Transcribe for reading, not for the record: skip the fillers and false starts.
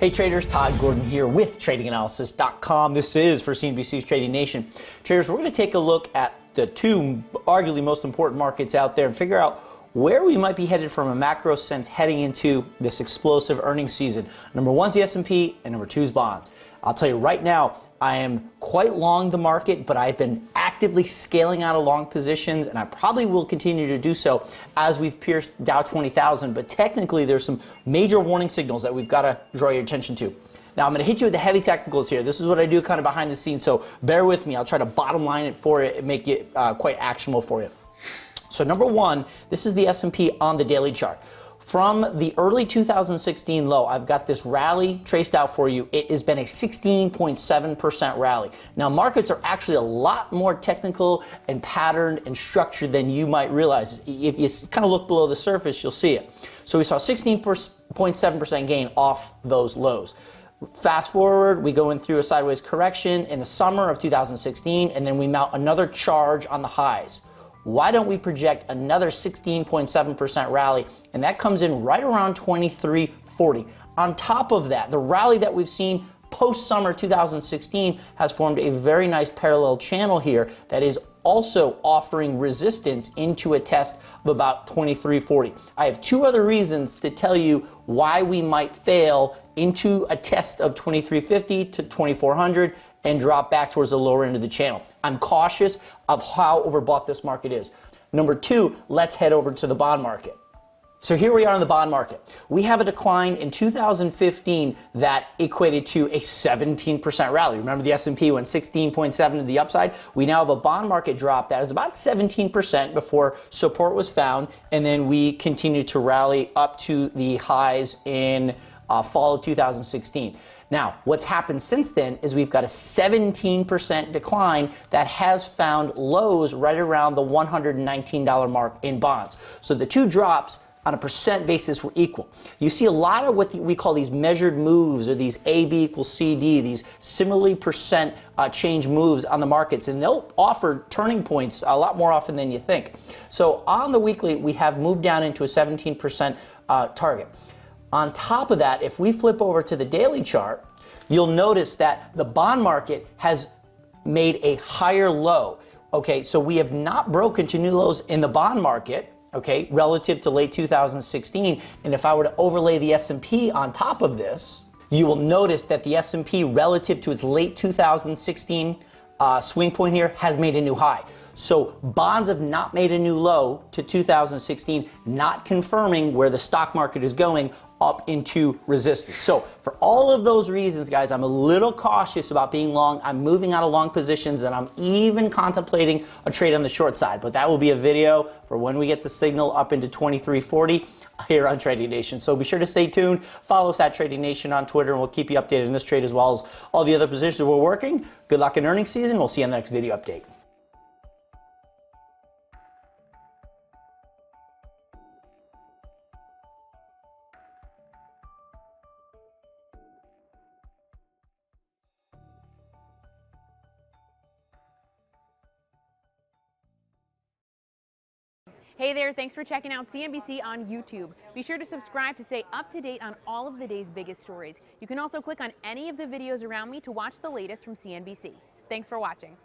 Hey traders, Todd Gordon here with TradingAnalysis.com. This is for CNBC's Trading Nation. Traders, we're going to take a look at the two arguably most important markets out there and figure out where we might be headed from a macro sense heading into this explosive earnings season. Number one's the S&P and number two is bonds. I'll tell you right now, I am quite long the market, but I've been actively scaling out of long positions, and I probably will continue to do so as we've pierced Dow 20,000. But technically, there's some major warning signals that we've got to draw your attention to. Now, I'm going to hit you with the heavy technicals here. This is what I do kind of behind the scenes, so bear with me. I'll try to bottom line it for you and make it quite actionable for you. So number one, this is the S&P on the daily chart. From the early 2016 low, I've got this rally traced out for you. It has been a 16.7% rally. Now, markets are actually a lot more technical and patterned and structured than you might realize. If you kind of look below the surface, you'll see it. So we saw 16.7% gain off those lows. Fast forward, we go in through a sideways correction in the summer of 2016, and then we mount another charge on the highs. Why don't we project another 16.7% rally? And that comes in right around 23.40. On top of that, the rally that we've seen post-summer 2016 has formed a very nice parallel channel here that is also offering resistance into a test of about 23.40. I have two other reasons to tell you why we might fail into a test of 23.50 to 2400 and drop back towards the lower end of the channel. I'm cautious of how overbought this market is. Number two, let's head over to the bond market. So here we are in the bond market. We have a decline in 2015 that equated to a 17% rally. Remember, the S&P went 16.7 to the upside. We now have a bond market drop that was about 17% before support was found, and then we continued to rally up to the highs in fall of 2016. Now, what's happened since then is we've got a 17% decline that has found lows right around the $119 mark in bonds. So the two drops on a percent basis were equal. You see a lot of what we call these measured moves, or these AB equals CD, these similarly percent change moves on the markets, and they'll offer turning points a lot more often than you think. So on the weekly, we have moved down into a 17% target. On top of that, if we flip over to the daily chart, you'll notice that the bond market has made a higher low. Okay, so we have not broken to new lows in the bond market, okay, relative to late 2016. And if I were to overlay the S&P on top of this, you will notice that the S&P relative to its late 2016 swing point here has made a new high. So bonds have not made a new low to 2016, not confirming where the stock market is going up into resistance. So for all of those reasons, guys, I'm a little cautious about being long. I'm moving out of long positions, and I'm even contemplating a trade on the short side. But that will be a video for when we get the signal up into 23.40 here on Trading Nation. So be sure to stay tuned. Follow us at Trading Nation on Twitter, and we'll keep you updated in this trade as well as all the other positions we're working. Good luck in earnings season. We'll see you on the next video update. Hey there, thanks for checking out CNBC on YouTube. Be sure to subscribe to stay up to date on all of the day's biggest stories. You can also click on any of the videos around me to watch the latest from CNBC. Thanks for watching.